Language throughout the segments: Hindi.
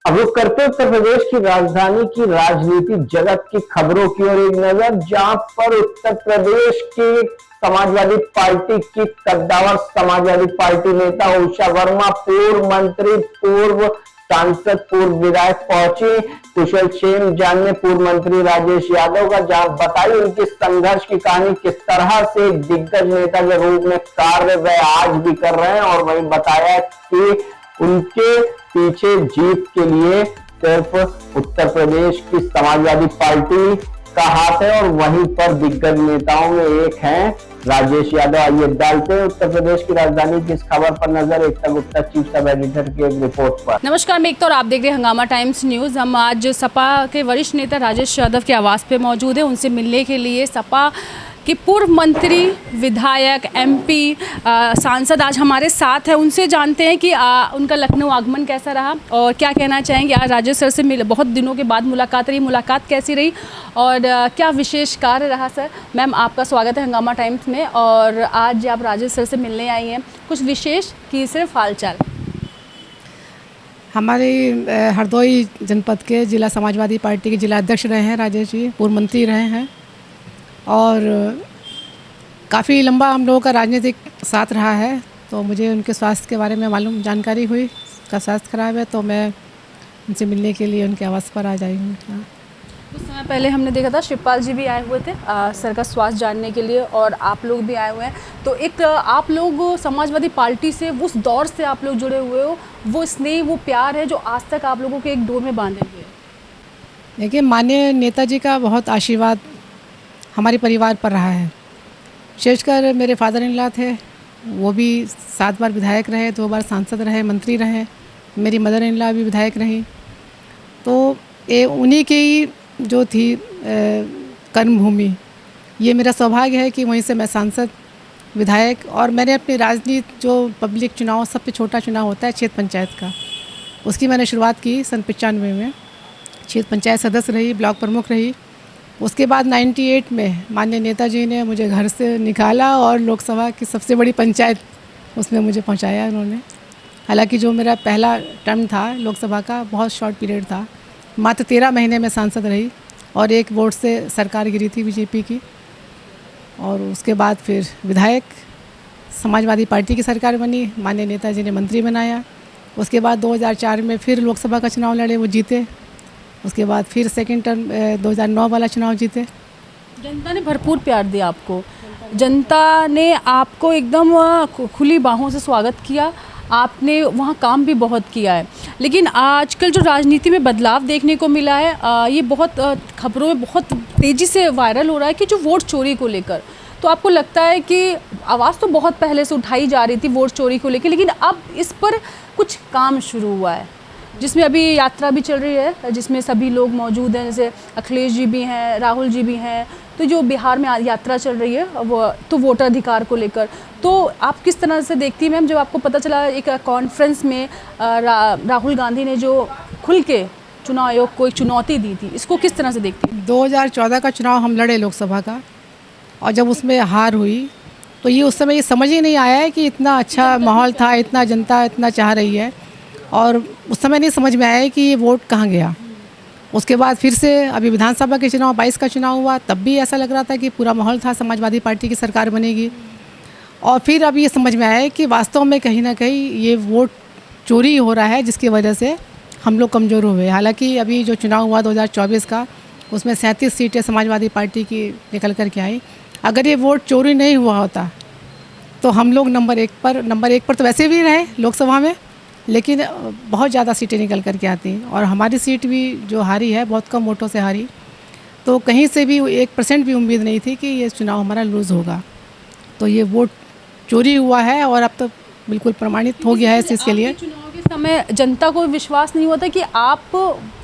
अब रुक करते हैं उत्तर प्रदेश की राजधानी की राजनीति जगत की खबरों की ओर एक नजर, जहां पर उत्तर प्रदेश की समाजवादी पार्टी की कद्दावर समाजवादी पार्टी नेता उषा वर्मा, पूर्व मंत्री, पूर्व सांसद, पूर्व विधायक पहुंची कुशल क्षेम जानने पूर्व मंत्री राजेश यादव का, जहां बताई उनकी संघर्ष की कहानी, किस तरह से एक दिग्गज नेता के रूप में कार्य वह आज भी कर रहे हैं, और वही बताया कि उनके पीछे जीत के लिए सिर्फ उत्तर प्रदेश की समाजवादी पार्टी का हाथ है, और वहीं पर दिग्गज नेताओं में एक हैं राजेश यादव। आइए डालते हैं उत्तर प्रदेश की राजधानी की इस खबर पर नजर। एकता गुप्ता, चीफ सब एडिटर की एक रिपोर्ट पर। नमस्कार, मैं एकता और आप देख रहे हैं हंगामा टाइम्स न्यूज़। हम आज सपा के वरिष्ठ नेता राजेश यादव के आवास पे मौजूद हैं। उनसे मिलने के लिए सपा कि पूर्व मंत्री, विधायक, एमपी, सांसद आज हमारे साथ है। उनसे जानते हैं कि उनका लखनऊ आगमन कैसा रहा और क्या कहना चाहेंगे। आज राजेश सर से मिले, बहुत दिनों के बाद मुलाकात रही, मुलाकात कैसी रही और क्या विशेष कार्य रहा। सर, मैम आपका स्वागत है हंगामा टाइम्स में। और आज आप राजेश सर से मिलने आई हैं, कुछ विशेष कि सिर्फ हालचाल? हमारे हरदोई जनपद के जिला समाजवादी पार्टी के जिला अध्यक्ष रहे हैं राजेश जी, पूर्व मंत्री रहे हैं और काफ़ी लंबा हम लोगों का राजनीतिक साथ रहा है। तो मुझे उनके स्वास्थ्य के बारे में मालूम जानकारी हुई, का स्वास्थ्य खराब है, तो मैं उनसे मिलने के लिए उनके आवास पर आ जाई हूँ। कुछ समय पहले हमने देखा था शिवपाल जी भी आए हुए थे सर का स्वास्थ्य जानने के लिए, और आप लोग भी आए हुए हैं। तो एक आप लोग समाजवादी पार्टी से उस दौर से आप लोग जुड़े हुए हो, वो स्नेह, वो प्यार है जो आज तक आप लोगों के एक डोर में बांधे हुए है। देखिए, माननीय नेताजी का बहुत आशीर्वाद हमारे परिवार पर रहा है। विशेषकर मेरे फादर इन लॉ थे, वो भी 7 बार विधायक रहे, 2 बार सांसद रहे, मंत्री रहे। मेरी मदर इन लॉ भी विधायक रही। तो ये उन्हीं की जो थी कर्मभूमि, ये मेरा सौभाग्य है कि वहीं से मैं सांसद, विधायक, और मैंने अपनी राजनीति जो पब्लिक चुनाव, सबसे छोटा चुनाव होता है क्षेत्र पंचायत का, उसकी मैंने शुरुआत की सन 95 में। क्षेत्र पंचायत सदस्य रही, ब्लॉक प्रमुख रही। उसके बाद 98 में माननीय नेताजी ने मुझे घर से निकाला और लोकसभा की सबसे बड़ी पंचायत उसमें मुझे पहुंचाया उन्होंने। हालांकि जो मेरा पहला टर्म था लोकसभा का, बहुत शॉर्ट पीरियड था, मात्र 13 महीने में सांसद रही और 1 वोट से सरकार गिरी थी बीजेपी की। और उसके बाद फिर विधायक, समाजवादी पार्टी की सरकार बनी, माननीय नेताजी ने मंत्री बनाया। उसके बाद 2004 में फिर लोकसभा का चुनाव लड़े, वो जीते। उसके बाद फिर सेकंड टर्म 2009 वाला चुनाव जीते। जनता ने भरपूर प्यार दिया आपको, जनता ने आपको एकदम खुली बाहों से स्वागत किया, आपने वहाँ काम भी बहुत किया है। लेकिन आजकल जो राजनीति में बदलाव देखने को मिला है, ये बहुत खबरों में बहुत तेज़ी से वायरल हो रहा है कि जो वोट चोरी को लेकर, तो आपको लगता है कि आवाज़ तो बहुत पहले से उठाई जा रही थी वोट चोरी को लेकर, लेकिन अब इस पर कुछ काम शुरू हुआ है, जिसमें अभी यात्रा भी चल रही है, जिसमें सभी लोग मौजूद हैं, जैसे अखिलेश जी भी हैं, राहुल जी भी हैं। तो जो बिहार में यात्रा चल रही है वो तो वोटर अधिकार को लेकर, तो आप किस तरह से देखती हैं मैम, जब आपको पता चला एक कॉन्फ्रेंस में राहुल गांधी ने जो खुल के चुनाव आयोग को एक चुनौती दी थी, इसको किस तरह से देखती हैं? 2014 का चुनाव हम लड़े लोकसभा का, और जब उसमें हार हुई तो ये उस समय ये समझ ही नहीं आया है कि इतना अच्छा माहौल था, इतना जनता इतना चाह रही है, और उस समय नहीं समझ में आया कि ये वोट कहाँ गया। उसके बाद फिर से अभी विधानसभा के चुनाव 22 का चुनाव हुआ, तब भी ऐसा लग रहा था कि पूरा माहौल था, समाजवादी पार्टी की सरकार बनेगी। और फिर अब ये समझ में आया है कि वास्तव में कहीं ना कहीं ये वोट चोरी हो रहा है, जिसकी वजह से हम लोग कमज़ोर हुए। हालांकि अभी जो चुनाव हुआ 2024 का, उसमें 37 सीटें समाजवादी पार्टी की निकल कर के आई। अगर ये वोट चोरी नहीं हुआ होता तो हम लोग नंबर एक पर तो वैसे भी रहे लोकसभा में, लेकिन बहुत ज़्यादा सीटें निकल कर के आती, और हमारी सीट भी जो हारी है बहुत कम वोटों से हारी। तो कहीं से भी 1% भी उम्मीद नहीं थी कि ये चुनाव हमारा लूज़ होगा। तो ये वोट चोरी हुआ है और अब तो बिल्कुल प्रमाणित हो गया है इस चीज़ के लिए। चुनाव के समय जनता को विश्वास नहीं होता कि आप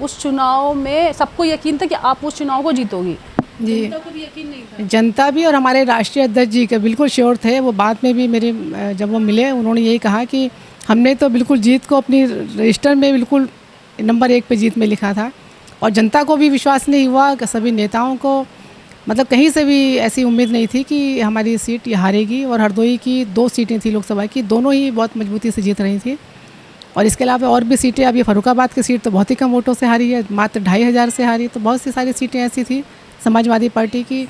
उस चुनाव में, सबको यकीन था कि आप उस चुनाव को जीतोगी, जी, जनता को भी यकीन नहीं था। जनता भी और हमारे राष्ट्रीय अध्यक्ष जी के बिल्कुल श्योर थे। वो बाद में भी मेरे जब वो मिले, उन्होंने यही कहा कि हमने तो बिल्कुल जीत को अपनी रजिस्टर में बिल्कुल नंबर 1 पे जीत में लिखा था, और जनता को भी विश्वास नहीं हुआ कि सभी नेताओं को, मतलब कहीं से भी ऐसी उम्मीद नहीं थी कि हमारी सीट ये हारेगी। और हरदोई की 2 सीटें थी लोकसभा की, दोनों ही बहुत मजबूती से जीत रही थी। और इसके अलावा और भी सीटें, अभी फर्रुखाबाद की सीट तो बहुत ही कम वोटों से हारी है, मात्र 2500 से हारी। तो बहुत सी सारी सीटें ऐसी थी समाजवादी पार्टी की,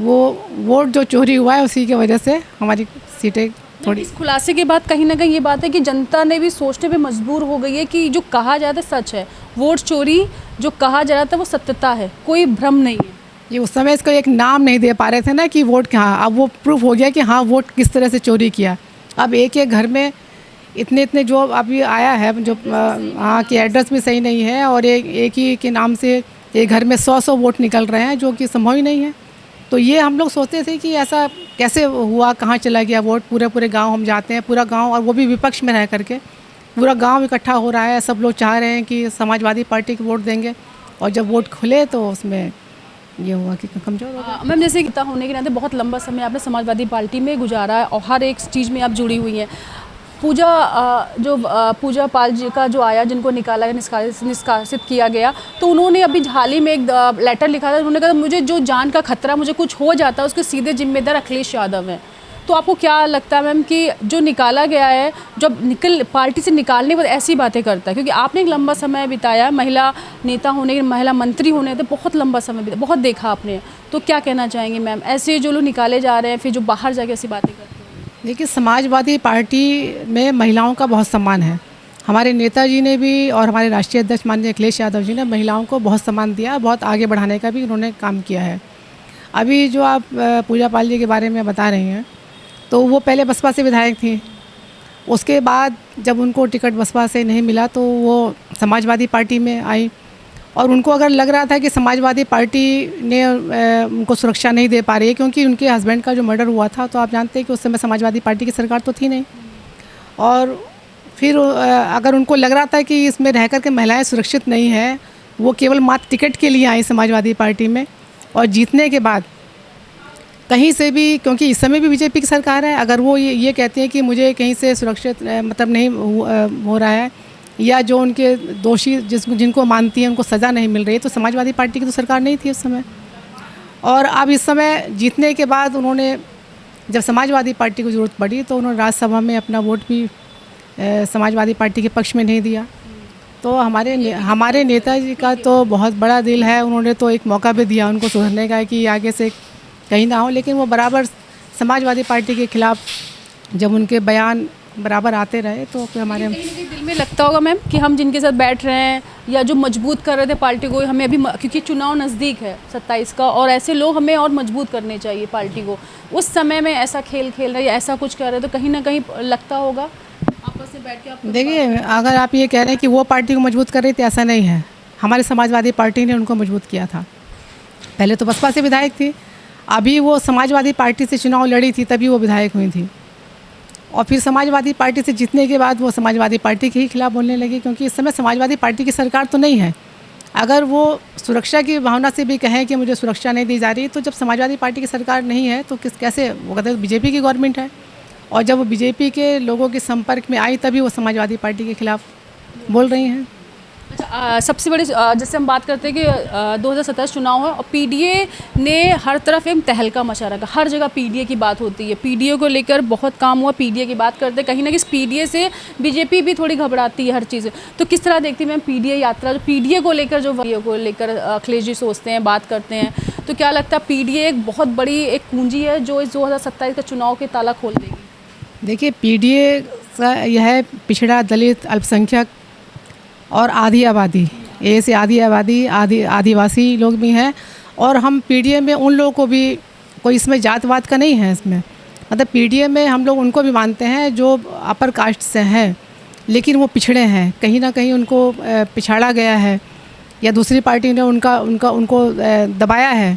वो वोट जो चोरी हुआ है उसी की वजह से हमारी सीटें थोड़ी। इस खुलासे के बाद कहीं ना कहीं ये बात है कि जनता ने भी सोचने पे मजबूर हो गई है कि जो कहा जाता है सच है, वोट चोरी जो कहा जा रहा था वो सत्यता है, कोई भ्रम नहीं है। ये उस समय इसको एक नाम नहीं दे पा रहे थे ना कि वोट कहाँ, अब वो प्रूफ हो गया कि हाँ वोट किस तरह से चोरी किया। अब एक एक घर में इतने जो अभी आया है, जो हाँ कि एड्रेस भी सही नहीं है, और एक ही के नाम से एक घर में 100 वोट निकल रहे हैं, जो कि संभव ही नहीं है। तो ये हम लोग सोचते थे कि ऐसा कैसे हुआ, कहाँ चला गया वोट। पूरे गांव हम जाते हैं, पूरा गांव, और वो भी विपक्ष में रह करके पूरा गांव इकट्ठा हो रहा है, सब लोग चाह रहे हैं कि समाजवादी पार्टी को वोट देंगे, और जब वोट खुले तो उसमें ये हुआ कि कमज़ोर हो गया। मैम, जैसे गीता होने के नाते बहुत लंबा समय आपने समाजवादी पार्टी में गुजारा है और हर एक चीज़ में आप जुड़ी हुई हैं। पूजा पाल जी का जो आया, जिनको निकाला गया, निष्कासित किया गया, तो उन्होंने अभी हाल ही में एक लेटर लिखा था। उन्होंने कहा मुझे जो जान का खतरा, मुझे कुछ हो जाता है, उसके सीधे जिम्मेदार अखिलेश यादव हैं। तो आपको क्या लगता है मैम कि जो निकाला गया है, जब पार्टी से निकालने के बाद ऐसी बातें करता है, क्योंकि आपने एक लंबा समय बिताया महिला नेता होने, महिला मंत्री होने, तो बहुत लंबा समय बिताया, बहुत देखा आपने, तो क्या कहना चाहेंगे मैम ऐसे जो लोग निकाले जा रहे हैं, फिर जो बाहर जाके ऐसी बातें करते हैं? देखिए, समाजवादी पार्टी में महिलाओं का बहुत सम्मान है। हमारे नेताजी ने भी और हमारे राष्ट्रीय अध्यक्ष माननीय अखिलेश यादव जी ने महिलाओं को बहुत सम्मान दिया, बहुत आगे बढ़ाने का भी उन्होंने काम किया है। अभी जो आप पूजा पाल जी के बारे में बता रही हैं, तो वो पहले बसपा से विधायक थी। उसके बाद जब उनको टिकट बसपा से नहीं मिला तो वो समाजवादी पार्टी में आई, और उनको अगर लग रहा था कि समाजवादी पार्टी ने उनको सुरक्षा नहीं दे पा रही है, क्योंकि उनके हस्बैंड का जो मर्डर हुआ था, तो आप जानते हैं कि उस समय समाजवादी पार्टी की सरकार तो थी नहीं। और फिर अगर उनको लग रहा था कि इसमें रह कर के महिलाएं सुरक्षित नहीं है, वो केवल मात्र टिकट के लिए आई समाजवादी पार्टी में, और जीतने के बाद कहीं से भी, क्योंकि इस समय भी बीजेपी की सरकार है, अगर वो ये कहते हैं कि मुझे कहीं से सुरक्षित मतलब नहीं हो रहा है, या जो उनके दोषी जिनको मानती हैं उनको सज़ा नहीं मिल रही है, तो समाजवादी पार्टी की तो सरकार नहीं थी उस समय। और अब इस समय जीतने के बाद उन्होंने, जब समाजवादी पार्टी को ज़रूरत पड़ी, तो उन्होंने राज्यसभा में अपना वोट भी समाजवादी पार्टी के पक्ष में नहीं दिया। तो हमारे नेताजी का तो बहुत बड़ा दिल है, उन्होंने तो एक मौका भी दिया उनको सुधरने का कि आगे से कहीं ना हो, लेकिन वो बराबर समाजवादी पार्टी के खिलाफ जब उनके बयान बराबर आते रहे, तो फिर हमारे दिल में लगता होगा मैम कि हम जिनके साथ बैठ रहे हैं या जो मजबूत कर रहे थे पार्टी को, हमें अभी, क्योंकि चुनाव नज़दीक है 27 का, और ऐसे लोग हमें और मजबूत करने चाहिए पार्टी को। उस समय में ऐसा खेल खेल रहे या ऐसा कुछ कर रहे, तो कहीं ना कहीं लगता होगा आपस में बैठ के। आप देखिए, अगर आप ये कह रहे हैं कि वो पार्टी को मजबूत कर रही थी, ऐसा नहीं है। हमारी समाजवादी पार्टी ने उनको मजबूत किया था। पहले तो बसपा से विधायक थी, अभी वो समाजवादी पार्टी से चुनाव लड़ी थी, तभी वो विधायक हुई थी, और फिर समाजवादी पार्टी से जीतने के बाद वो समाजवादी पार्टी के ही खिलाफ बोलने लगी, क्योंकि इस समय समाजवादी पार्टी की सरकार तो नहीं है। अगर वो सुरक्षा की भावना से भी कहें कि मुझे सुरक्षा नहीं दी जा रही, तो जब समाजवादी पार्टी की सरकार नहीं है तो कैसे, वो कहते हैं बीजेपी की गवर्नमेंट है, और जब वो बीजेपी के लोगों के संपर्क में आई तभी वो समाजवादी पार्टी के खिलाफ बोल रही हैं। अच्छा, सबसे बड़ी जैसे हम बात करते हैं कि 2027 चुनाव है और पीडीए ने हर तरफ एक तहलका मचा रखा, हर जगह पीडीए की बात होती है, पीडीए को लेकर बहुत काम हुआ, पीडीए की बात करते हैं, कहीं ना कहीं पीडीए से बीजेपी भी थोड़ी घबराती है हर चीज़। तो किस तरह देखती है मैम पीडीए यात्रा, जो पीडीए को लेकर अखिलेश जी सोचते हैं, बात करते हैं, तो क्या लगता है पीडीए एक बहुत बड़ी एक पूंजी है जो इस 2027 का चुनाव के ताला खोल देगी? देखिए, पीडीए का यह है पिछड़ा, दलित, अल्पसंख्यक और आधी आबादी, ये से आधी आबादी, आदिवासी लोग भी हैं, और हम पीडीए में उन लोगों को भी, कोई इसमें जातवाद का नहीं है इसमें, मतलब पीडीए में हम लोग उनको भी मानते हैं जो अपर कास्ट से हैं, लेकिन वो पिछड़े हैं, कहीं ना कहीं उनको पिछाड़ा गया है, या दूसरी पार्टी ने उनको दबाया है,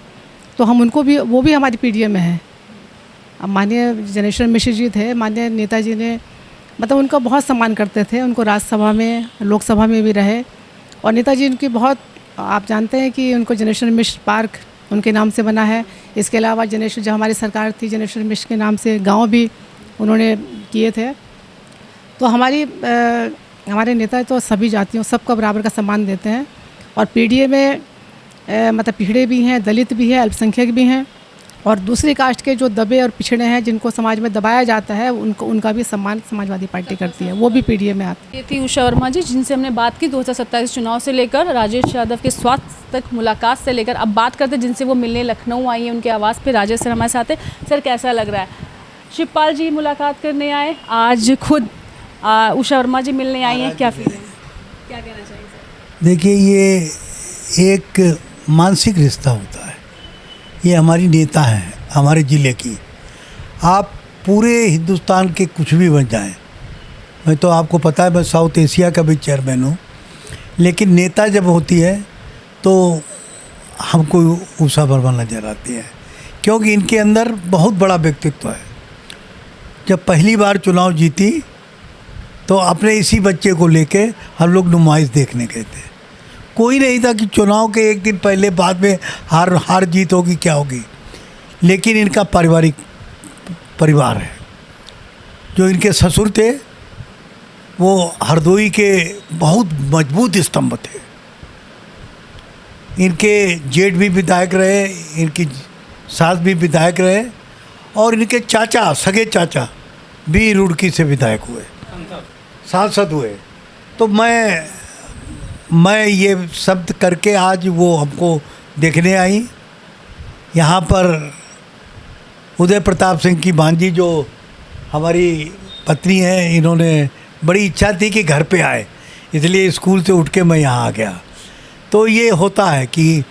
तो हम उनको भी, वो भी हमारी पीडीए में है। अब माननीय जनेश्वर मिश्र जी थे, माननीय नेताजी ने मतलब उनका बहुत सम्मान करते थे, उनको राज्यसभा में, लोकसभा में भी रहे, और नेताजी उनकी बहुत, आप जानते हैं कि उनको जनेश्वर मिश्र पार्क उनके नाम से बना है। इसके अलावा जनेश्वर, जब हमारी सरकार थी, जनेश्वर मिश्र के नाम से गांव भी उन्होंने किए थे। तो हमारे नेता तो सभी जातियों, सबका बराबर का सम्मान देते हैं, और पीडीए में मतलब पिछड़े भी हैं, दलित भी हैं, अल्पसंख्यक भी हैं, और दूसरी कास्ट के जो दबे और पिछड़े हैं, जिनको समाज में दबाया जाता है, उनका भी सम्मान समाजवादी पार्टी करती है, वो भी पीडीए में आती है। ये थी उषा वर्मा जी, जिनसे हमने बात की 2027 चुनाव से लेकर राजेश यादव के स्वास्थ्य तक मुलाकात से लेकर। अब बात करते जिनसे वो मिलने लखनऊ आई हैं, उनके आवास पे राजेश सर हमारे साथ हैं। सर कैसा लग रहा है? शिवपाल जी मुलाकात करने आए, आज खुद उषा वर्मा जी मिलने आई हैं, क्या फीलिंग, क्या कहना चाहिए सर? देखिए, ये एक मानसिक रिश्ता होता है। ये हमारी नेता हैं, हमारे ज़िले की। आप पूरे हिंदुस्तान के कुछ भी बन जाएं, मैं तो आपको पता है मैं साउथ एशिया का भी चेयरमैन हूँ, लेकिन नेता जब होती है तो हमको उषा वर्मा नज़र आती है, क्योंकि इनके अंदर बहुत बड़ा व्यक्तित्व है। जब पहली बार चुनाव जीती तो अपने इसी बच्चे को लेके हम लोग नुमाइश देखने गए थे। कोई नहीं था कि चुनाव के एक दिन पहले बाद में हार जीत होगी, क्या होगी, लेकिन इनका पारिवारिक परिवार है। जो इनके ससुर थे वो हरदोई के बहुत मजबूत स्तंभ थे। इनके जेठ भी विधायक रहे, इनकी सास भी विधायक रहे, और इनके चाचा, सगे चाचा भी रुड़की से विधायक हुए, सांसद हुए। तो मैं ये शब्द करके आज वो हमको देखने आई। यहाँ पर उदय प्रताप सिंह की भांजी जो हमारी पत्नी है, इन्होंने बड़ी इच्छा थी कि घर पे आए, इसलिए स्कूल से उठ के मैं यहाँ आ गया। तो ये होता है कि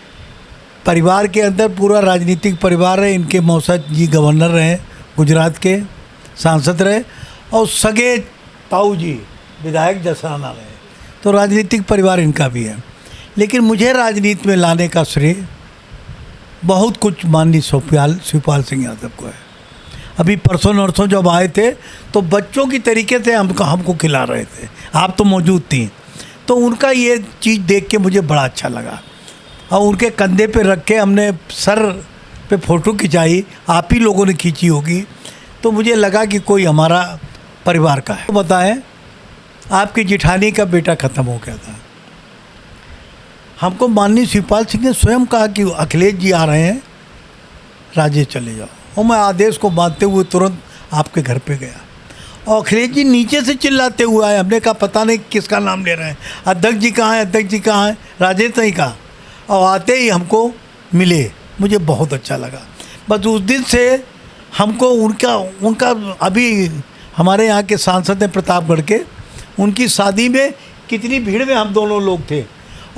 परिवार के अंदर पूरा राजनीतिक परिवार है। इनके मौसा जी गवर्नर रहे, गुजरात के सांसद रहे, और सगे ताऊ जी विधायक जसराना रहे। तो राजनीतिक परिवार इनका भी है। लेकिन मुझे राजनीति में लाने का श्रेय बहुत कुछ माननीय शिवपाल सिंह यादव को है। अभी परसों नरसों जब आए थे तो बच्चों की तरीके से हमको खिला रहे थे, आप तो मौजूद थी। तो उनका ये चीज़ देख के मुझे बड़ा अच्छा लगा, और उनके कंधे पे रख के हमने सर पे फ़ोटो खिंचाई, आप ही लोगों ने खींची होगी। तो मुझे लगा कि कोई हमारा परिवार का है। तो बताएं, आपकी जेठानी का बेटा ख़त्म हो गया था। हमको माननीय शिवपाल सिंह ने स्वयं कहा कि अखिलेश जी आ रहे हैं, राजेश चले जाओ, और मैं आदेश को मानते हुए तुरंत आपके घर पे गया। और अखिलेश जी नीचे से चिल्लाते हुए आए। हमने कहा पता नहीं किसका नाम ले रहे हैं, अध्यक्ष जी कहाँ हैं, अध्यक्ष जी कहाँ हैं, राजेश नहीं कहा। और आते ही हमको मिले, मुझे बहुत अच्छा लगा। बस उस दिन से हमको उनका अभी हमारे यहाँ के सांसद हैं प्रतापगढ़ के, उनकी शादी में कितनी भीड़ में हम दोनों लोग थे,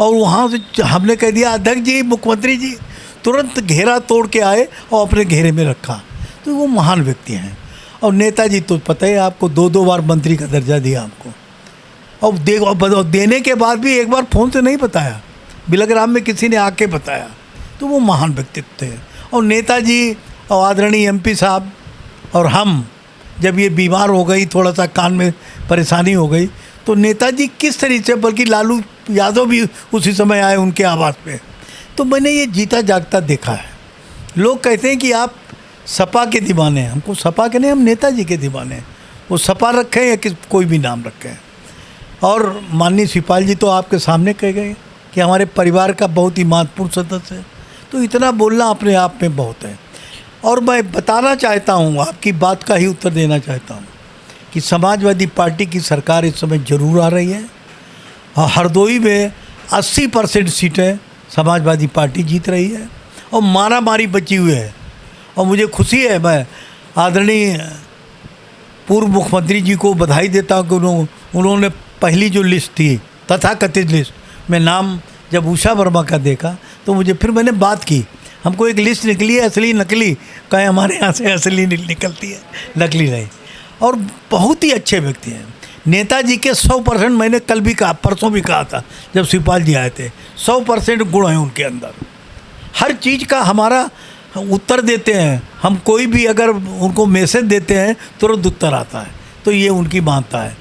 और वहाँ से हमने कह दिया अध्यक्ष जी, मुख्यमंत्री जी, तुरंत घेरा तोड़ के आए और अपने घेरे में रखा। तो वो महान व्यक्ति हैं। और नेताजी तो पता है आपको, 2 बार मंत्री का दर्जा दिया हमको, और देने के बाद भी एक बार फ़ोन से नहीं बताया, बिलग्राम में किसी ने आके बताया। तो वो महान व्यक्तित्व थे। और नेताजी और आदरणीय MP साहब और हम जब ये बीमार हो गई, थोड़ा सा कान में परेशानी हो गई, तो नेताजी किस तरीके से, बल्कि लालू यादव भी उसी समय आए उनके आवास पे। तो मैंने ये जीता जागता देखा है। लोग कहते हैं कि आप सपा के दीवाने हैं, हमको सपा के नहीं, हम नेताजी के दीवाने हैं। वो सपा रखें या कोई भी नाम रखें। और माननीय शिवपाल जी तो आपके सामने कह गए कि हमारे परिवार का बहुत ही महत्वपूर्ण सदस्य है। तो इतना बोलना अपने आप में बहुत है। और मैं बताना चाहता हूँ, आपकी बात का ही उत्तर देना चाहता हूँ कि समाजवादी पार्टी की सरकार इस समय ज़रूर आ रही है। हरदोई में 80% सीटें समाजवादी पार्टी जीत रही है, और मारामारी बची हुई है। और मुझे खुशी है, मैं आदरणीय पूर्व मुख्यमंत्री जी को बधाई देता हूँ कि उन्होंने पहली जो लिस्ट थी, तथाकथित लिस्ट में नाम जब उषा वर्मा का देखा, तो मुझे फिर मैंने बात की। हमको एक लिस्ट निकली है, असली नकली, कहीं हमारे यहाँ से असली निकलती है, नकली नहीं। और बहुत ही अच्छे व्यक्ति हैं। नेताजी के 100% मैंने कल भी कहा, परसों भी कहा था जब शिवपाल जी आए थे, 100% गुण हैं उनके अंदर। हर चीज़ का हमारा उत्तर देते हैं। हम कोई भी अगर उनको मैसेज देते हैं तुरंत उत्तर आता है। तो ये उनकी मानता है।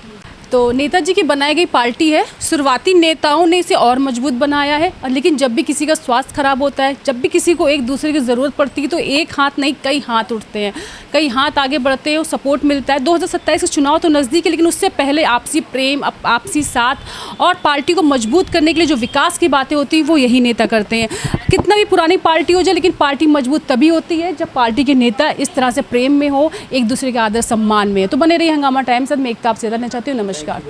तो नेताजी की बनाई गई पार्टी है। शुरुआती नेताओं ने इसे और मजबूत बनाया है, और लेकिन जब भी किसी का स्वास्थ्य खराब होता है, जब भी किसी को एक दूसरे की ज़रूरत पड़ती है, तो एक हाथ नहीं कई हाथ उठते हैं, कई हाथ आगे बढ़ते हैं, सपोर्ट मिलता है। 2027 के चुनाव तो नज़दीक है, लेकिन उससे पहले आपसी प्रेम, आपसी साथ और पार्टी को मजबूत करने के लिए जो विकास की बातें होती हैं वो यही नेता करते हैं। कितना भी पुरानी पार्टी हो जाए, लेकिन पार्टी मजबूत तभी होती है जब पार्टी के नेता इस तरह से प्रेम में हो, एक दूसरे के आदर सम्मान में। तो बने रहिए हंगामा टाइम्स। मैं एकता आपसे चाहती हूँ। नमस्कार।